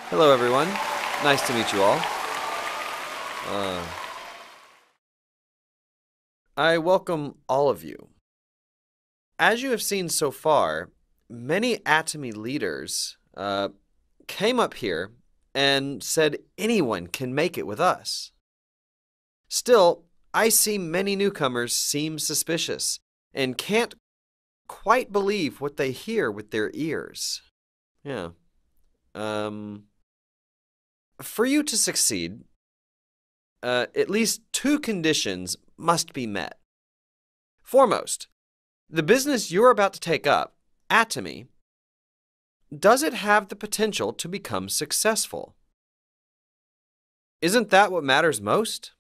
Hello, everyone. Nice to meet you all. Uh, I welcome all of you. As you have seen so far, many Atomy leaders came up here and said anyone can make it with us. Still, I see many newcomers seem suspicious and can't quite believe what they hear with their ears. Yeah. For you to succeed, at least two conditions must be met. Foremost, the business you're about to take up, Atomy, does it have the potential to become successful? Isn't that what matters most?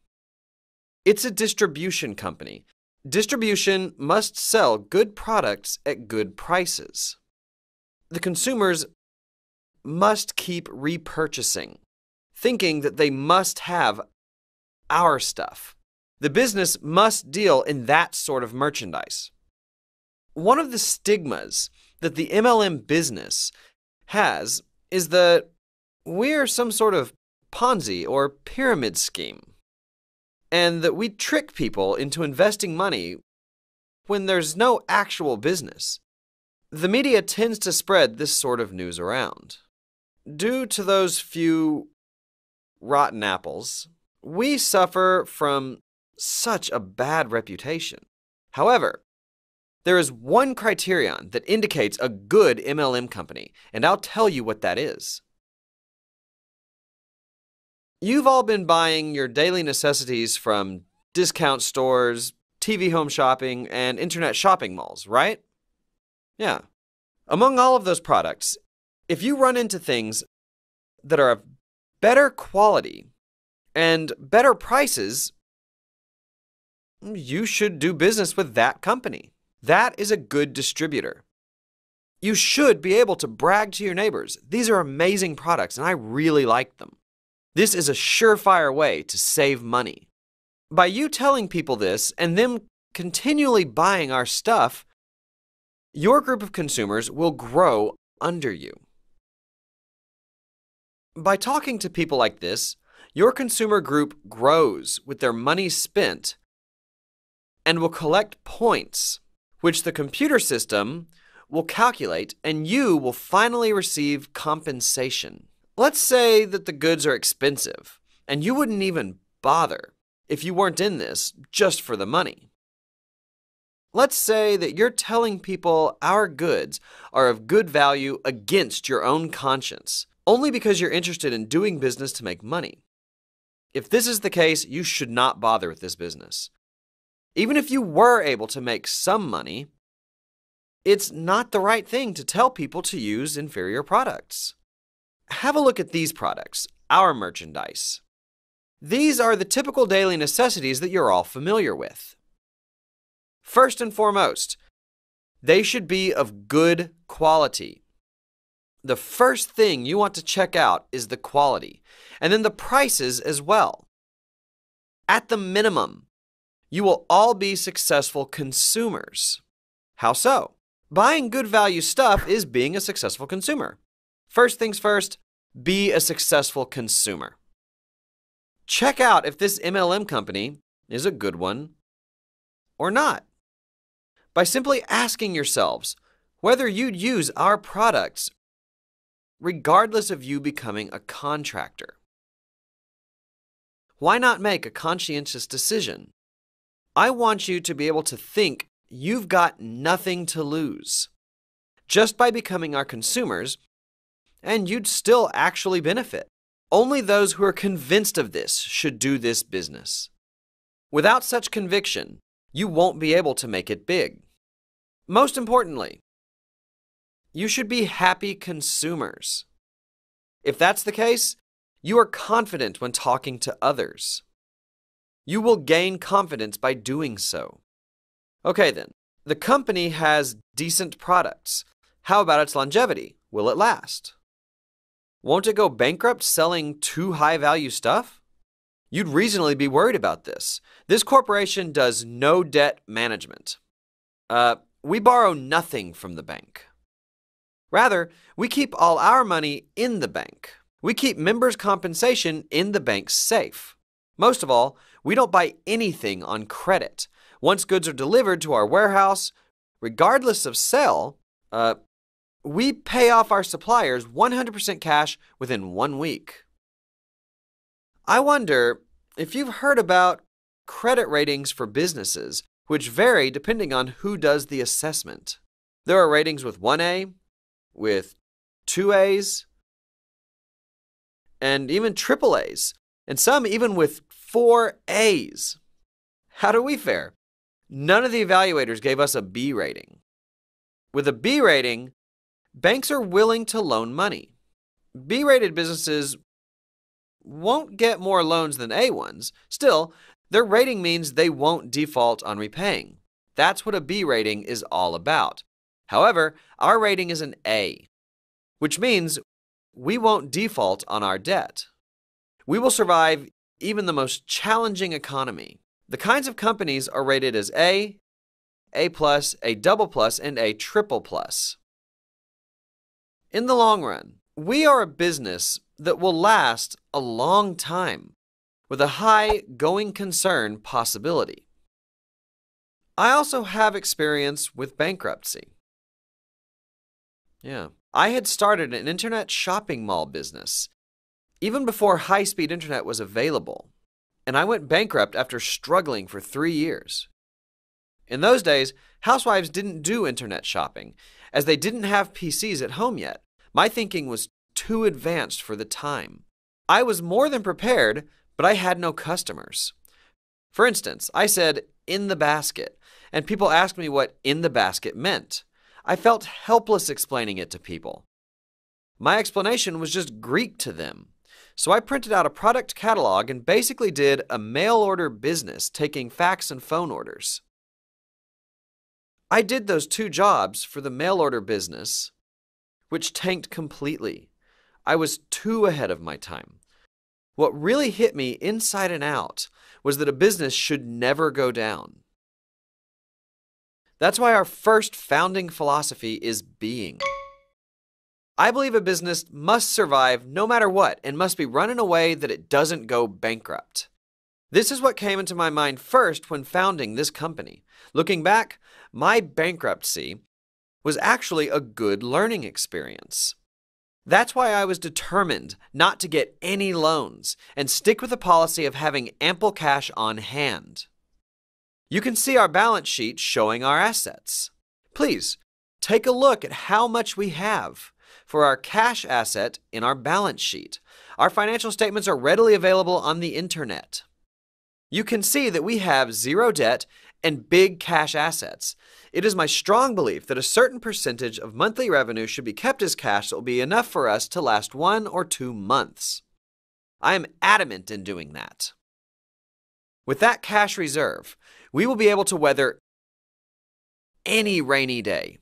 It's a distribution company. Distribution must sell good products at good prices. The consumers must keep repurchasing, thinking that they must have our stuff. The business must deal in that sort of merchandise. One of the stigmas that the MLM business has is that we're some sort of Ponzi or pyramid scheme, and that we trick people into investing money when there's no actual business. The media tends to spread this sort of news around. Due to those few rotten apples, we suffer from such a bad reputation. However, there is one criterion that indicates a good MLM company, and I'll tell you what that is. You've all been buying your daily necessities from discount stores, TV home shopping, and internet shopping malls, right? Yeah. Among all of those products, if you run into things that are of better quality and better prices, you should do business with that company. That is a good distributor. You should be able to brag to your neighbors, these are amazing products and I really like them. This is a surefire way to save money. By you telling people this and them continually buying our stuff, your group of consumers will grow under you. By talking to people like this, your consumer group grows with their money spent and will collect points, which the computer system will calculate, and you will finally receive compensation. Let's say that the goods are expensive, and you wouldn't even bother if you weren't in this just for the money. Let's say that you're telling people our goods are of good value against your own conscience, only because you're interested in doing business to make money. If this is the case, you should not bother with this business. Even if you were able to make some money, it's not the right thing to tell people to use inferior products. Have a look at these products, our merchandise. These are the typical daily necessities that you're all familiar with. First and foremost, they should be of good quality. The first thing you want to check out is the quality, and then the prices as well. At the minimum, you will all be successful consumers. How so? Buying good value stuff is being a successful consumer. First things first, be a successful consumer. Check out if this MLM company is a good one or not by simply asking yourselves whether you'd use our products regardless of you becoming a contractor. Why not make a conscientious decision? I want you to be able to think you've got nothing to lose just by becoming our consumers, and you'd still actually benefit. Only those who are convinced of this should do this business. Without such conviction, you won't be able to make it big. Most importantly, you should be happy consumers. If that's the case, you are confident when talking to others. You will gain confidence by doing so. Okay then, the company has decent products. How about its longevity? Will it last? Won't it go bankrupt selling too high-value stuff? You'd reasonably be worried about this. This corporation does no debt management. We borrow nothing from the bank. Rather, we keep all our money in the bank. We keep members' compensation in the bank's safe. Most of all, we don't buy anything on credit. Once goods are delivered to our warehouse, regardless of sale, we pay off our suppliers 100% cash within 1 week. I wonder if you've heard about credit ratings for businesses, which vary depending on who does the assessment. There are ratings with 1A, with 2As, and even triple A's, and some even with 4A's. How do we fare? None of the evaluators gave us a B rating. With a B rating, banks are willing to loan money. B-rated businesses won't get more loans than A ones. Still, their rating means they won't default on repaying. That's what a B rating is all about. However, our rating is an A, which means we won't default on our debt. We will survive even the most challenging economy. The kinds of companies are rated as A+, A+, A++, and A+++. In the long run, we are a business that will last a long time with a high going concern possibility. I also have experience with bankruptcy. I had started an internet shopping mall business even before high-speed internet was available, and I went bankrupt after struggling for 3 years. In those days, housewives didn't do internet shopping, as they didn't have PCs at home yet. My thinking was too advanced for the time. I was more than prepared, but I had no customers. For instance, I said, "in the basket," and people asked me what "in the basket" meant. I felt helpless explaining it to people. My explanation was just Greek to them. So I printed out a product catalog and basically did a mail order business, taking fax and phone orders. I did those 2 jobs for the mail order business, which tanked completely. I was too ahead of my time. What really hit me inside and out was that a business should never go down. That's why our first founding philosophy is being. I believe a business must survive no matter what and must be run in a way that it doesn't go bankrupt. This is what came into my mind first when founding this company. Looking back, my bankruptcy was actually a good learning experience. That's why I was determined not to get any loans and stick with the policy of having ample cash on hand. You can see our balance sheet showing our assets. Please, take a look at how much we have for our cash asset in our balance sheet. Our financial statements are readily available on the internet. You can see that we have 0 debt and big cash assets. It is my strong belief that a certain percentage of monthly revenue should be kept as cash that will be enough for us to last 1 or 2 months. I am adamant in doing that. With that cash reserve, we will be able to weather any rainy day.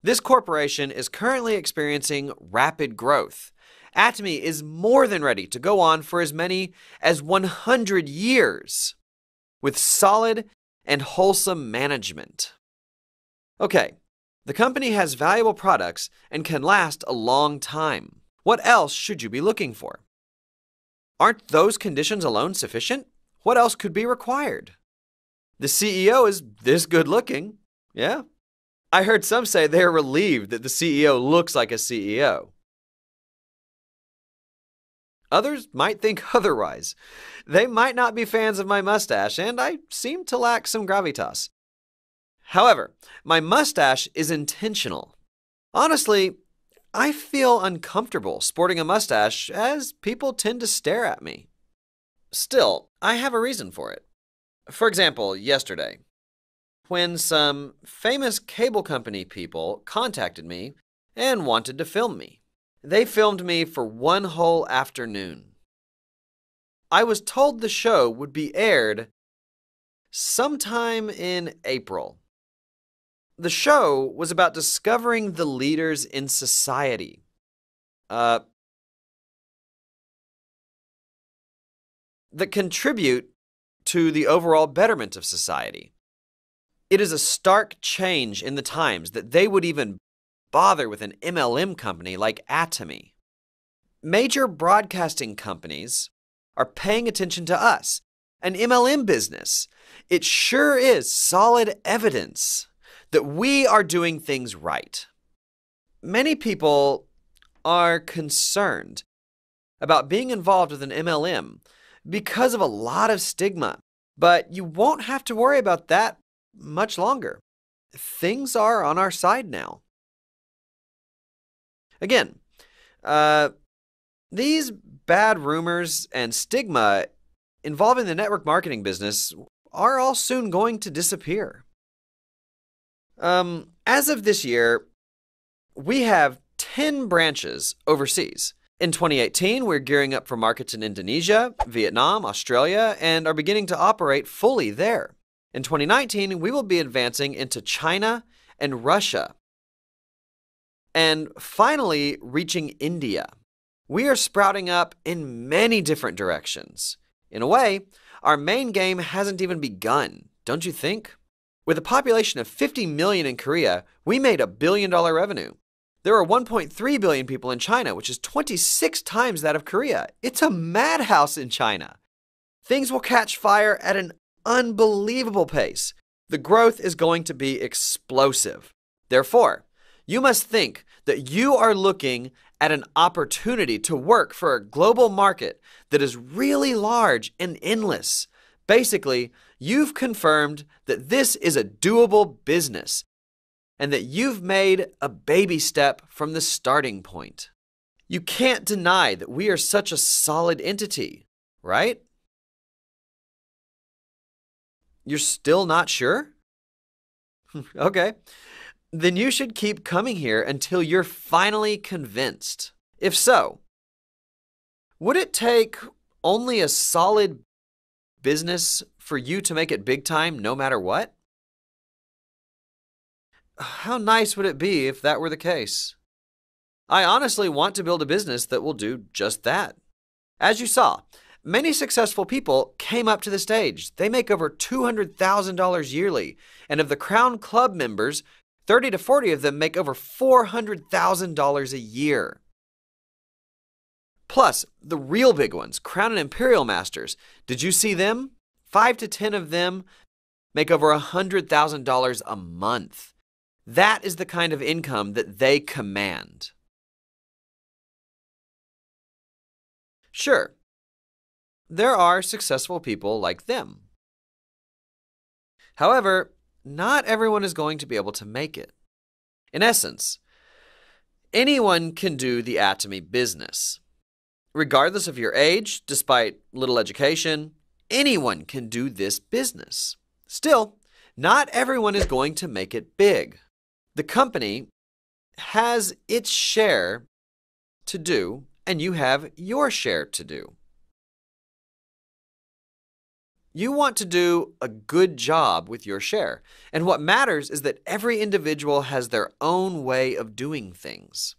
This corporation is currently experiencing rapid growth. Atomy is more than ready to go on for as many as 100 years with solid and wholesome management. Okay, the company has valuable products and can last a long time. What else should you be looking for? Aren't those conditions alone sufficient? What else could be required? The CEO is this good looking. Yeah. I heard some say they are relieved that the CEO looks like a CEO. Others might think otherwise. They might not be fans of my mustache, and I seem to lack some gravitas. However, my mustache is intentional. Honestly, I feel uncomfortable sporting a mustache as people tend to stare at me. Still, I have a reason for it. For example, yesterday, when some famous cable company people contacted me and wanted to film me. They filmed me for 1 whole afternoon. I was told the show would be aired sometime in April. The show was about discovering the leaders in society. That contribute to the overall betterment of society. It is a stark change in the times that they would even bother with an MLM company like Atomy. Major broadcasting companies are paying attention to us, an MLM business. It sure is solid evidence that we are doing things right. Many people are concerned about being involved with an MLM because of a lot of stigma, but you won't have to worry about that much longer. Things are on our side now. Again, these bad rumors and stigma involving the network marketing business are all soon going to disappear. As of this year, we have 10 branches overseas. In 2018, we're gearing up for markets in Indonesia, Vietnam, Australia, and are beginning to operate fully there. In 2019, we will be advancing into China and Russia, and finally reaching India. We are sprouting up in many different directions. In a way, our main game hasn't even begun, don't you think? With a population of 50 million in Korea, we made $1 billion revenue. There are 1.3 billion people in China, which is 26 times that of Korea. It's a madhouse in China. Things will catch fire at an unbelievable pace. The growth is going to be explosive. Therefore, you must think that you are looking at an opportunity to work for a global market that is really large and endless. Basically, you've confirmed that this is a doable business and that you've made a baby step from the starting point. You can't deny that we are such a solid entity, right? You're still not sure? Okay. Then you should keep coming here until you're finally convinced. If so, would it take only a solid business for you to make it big time no matter what? How nice would it be if that were the case? I honestly want to build a business that will do just that. As you saw, many successful people came up to the stage. They make over $200,000 yearly, and of the Crown Club members, 30 to 40 of them make over $400,000 a year. Plus, the real big ones, Crown and Imperial Masters, did you see them? 5 to 10 of them make over $100,000 a month. That is the kind of income that they command. Sure, there are successful people like them. However, not everyone is going to be able to make it. In essence, anyone can do the Atomy business. Regardless of your age, despite little education, anyone can do this business. Still, not everyone is going to make it big. The company has its share to do, and you have your share to do. You want to do a good job with your share, and what matters is that every individual has their own way of doing things.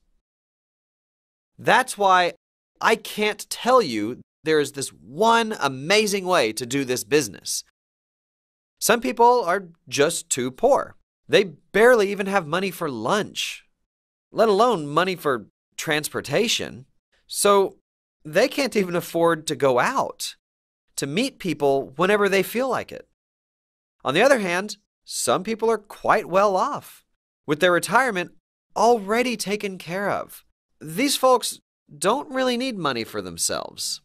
That's why I can't tell you there is this one amazing way to do this business. Some people are just too poor. They barely even have money for lunch, let alone money for transportation. So they can't even afford to go out to meet people whenever they feel like it. On the other hand, some people are quite well off, with their retirement already taken care of. These folks don't really need money for themselves.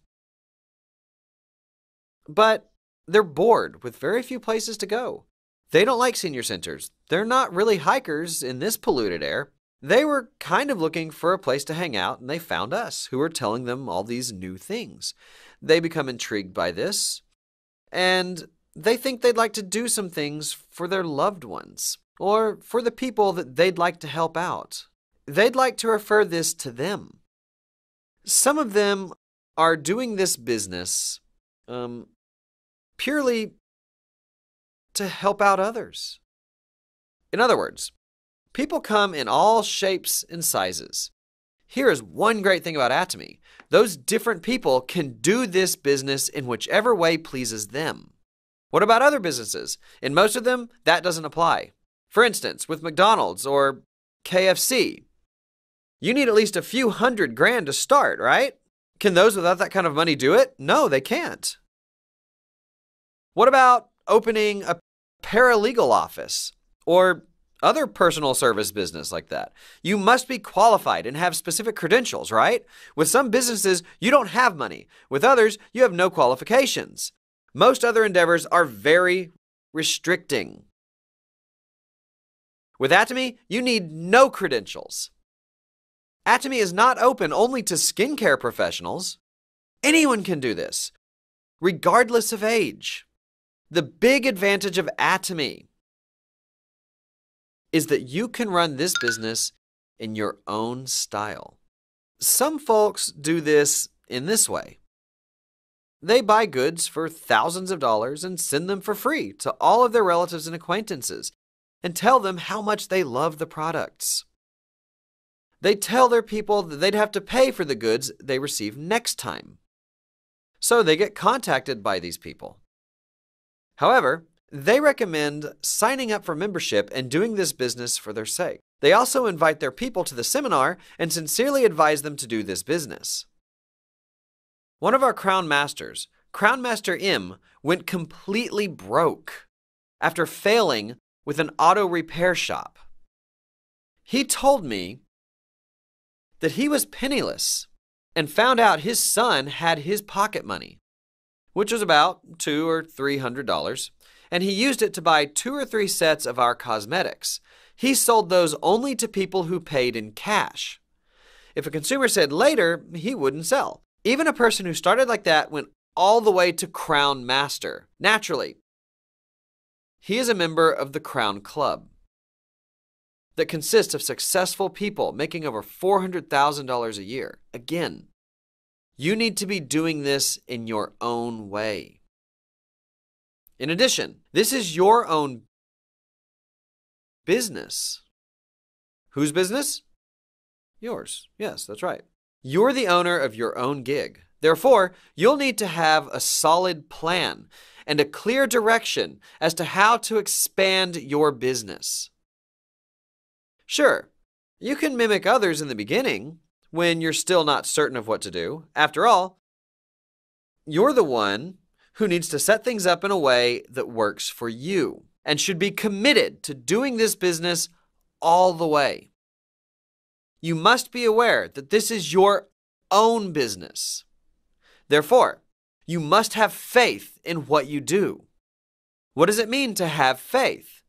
But they're bored with very few places to go. They don't like senior centers. They're not really hikers in this polluted air. They were kind of looking for a place to hang out, and they found us, who were telling them all these new things. They become intrigued by this, and they think they'd like to do some things for their loved ones, or for the people that they'd like to help out. They'd like to refer this to them. Some of them are doing this business purely to help out others. In other words, people come in all shapes and sizes. Here is one great thing about Atomy. Those different people can do this business in whichever way pleases them. What about other businesses? In most of them, that doesn't apply. For instance, with McDonald's or KFC, You need at least a few $100,000 to start, right? Can those without that kind of money do it? No, they can't. What about opening a paralegal office or other personal service business like that? You must be qualified and have specific credentials, right? With some businesses, you don't have money. With others, you have no qualifications. Most other endeavors are very restricting. With Atomy, you need no credentials. Atomy is not open only to skincare professionals. Anyone can do this, regardless of age. The big advantage of Atomy is that you can run this business in your own style. Some folks do this in this way. They buy goods for thousands of dollars and send them for free to all of their relatives and acquaintances and tell them how much they love the products. They tell their people that they'd have to pay for the goods they receive next time. So they get contacted by these people. However, they recommend signing up for membership and doing this business for their sake. They also invite their people to the seminar and sincerely advise them to do this business. One of our Crown Masters, Crown Master M, went completely broke after failing with an auto repair shop. He told me that he was penniless and found out his son had his pocket money, which was about $200 or $300, and he used it to buy 2 or 3 sets of our cosmetics. He sold those only to people who paid in cash. If a consumer said later, he wouldn't sell. Even a person who started like that went all the way to Crown Master. Naturally, he is a member of the Crown Club that consists of successful people making over $400,000 a year. Again, you need to be doing this in your own way. In addition, this is your own business. Whose business? Yours. Yes, that's right. You're the owner of your own gig. Therefore, you'll need to have a solid plan and a clear direction as to how to expand your business. Sure, you can mimic others in the beginning when you're still not certain of what to do. After all, you're the one who needs to set things up in a way that works for you and should be committed to doing this business all the way. You must be aware that this is your own business. Therefore, you must have faith in what you do. What does it mean to have faith?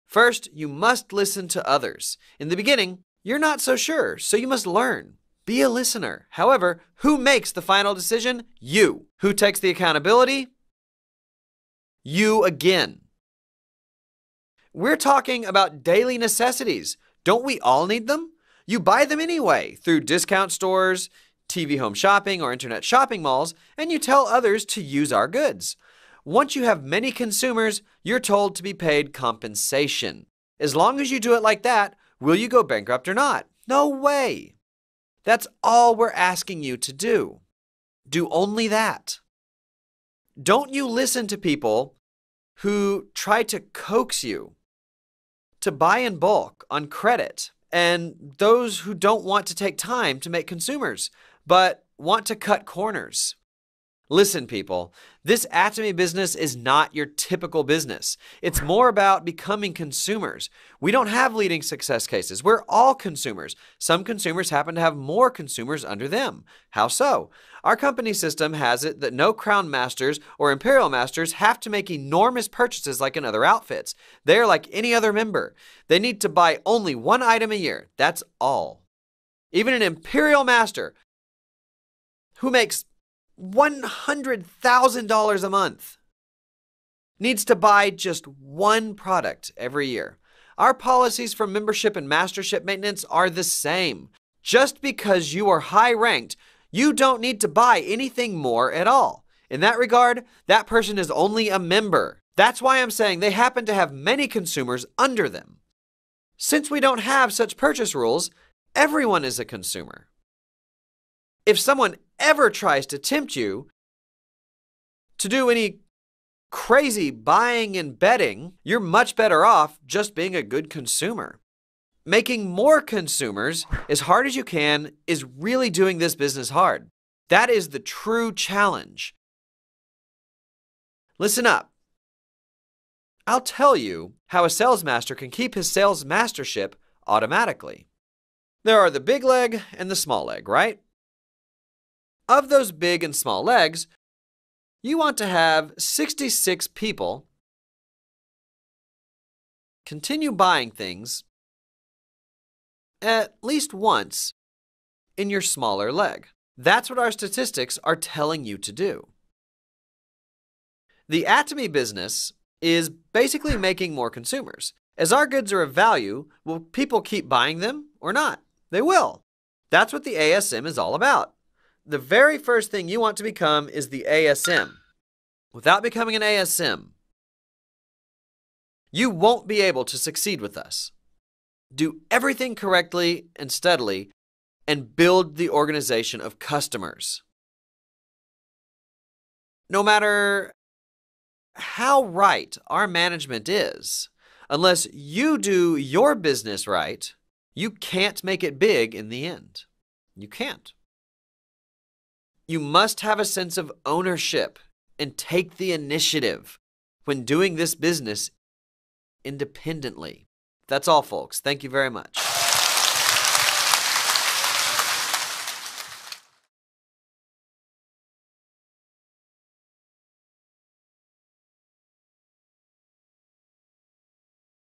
First, you must listen to others. In the beginning, you're not so sure, so you must learn. Be a listener. However, who makes the final decision? You. Who takes the accountability? You again. We're talking about daily necessities. Don't we all need them? You buy them anyway through discount stores, TV home shopping, or internet shopping malls, and you tell others to use our goods. Once you have many consumers, you're told to be paid compensation. As long as you do it like that, will you go bankrupt or not? No way. That's all we're asking you to do. Do only that. Don't you listen to people who try to coax you to buy in bulk on credit, and those who don't want to take time to make consumers, but want to cut corners. Listen, people, this Atomy business is not your typical business. It's more about becoming consumers. We don't have leading success cases. We're all consumers. Some consumers happen to have more consumers under them. How so? Our company system has it that no Crown Masters or Imperial Masters have to make enormous purchases like in other outfits. They are like any other member. They need to buy only one item a year. That's all. Even an Imperial Master who makes $100,000 a month needs to buy just one product every year. Our policies for membership and mastership maintenance are the same. Just because you are high ranked, you don't need to buy anything more at all. In that regard, that person is only a member. That's why I'm saying they happen to have many consumers under them. Since we don't have such purchase rules, everyone is a consumer. If someone ever tries to tempt you to do any crazy buying and betting, you're much better off just being a good consumer. Making more consumers as hard as you can is really doing this business hard. That is the true challenge. Listen up. I'll tell you how a sales master can keep his sales mastership automatically. There are the big leg and the small leg, right? Of those big and small legs, you want to have 66 people continue buying things at least once in your smaller leg. That's what our statistics are telling you to do. The Atomy business is basically making more consumers. As our goods are of value, will people keep buying them or not? They will. That's what the ASM is all about. The very first thing you want to become is the ASM. Without becoming an ASM, you won't be able to succeed with us. Do everything correctly and steadily, and build the organization of customers. No matter how right our management is, unless you do your business right, you can't make it big in the end. You can't. You must have a sense of ownership and take the initiative when doing this business independently. That's all, folks. Thank you very much.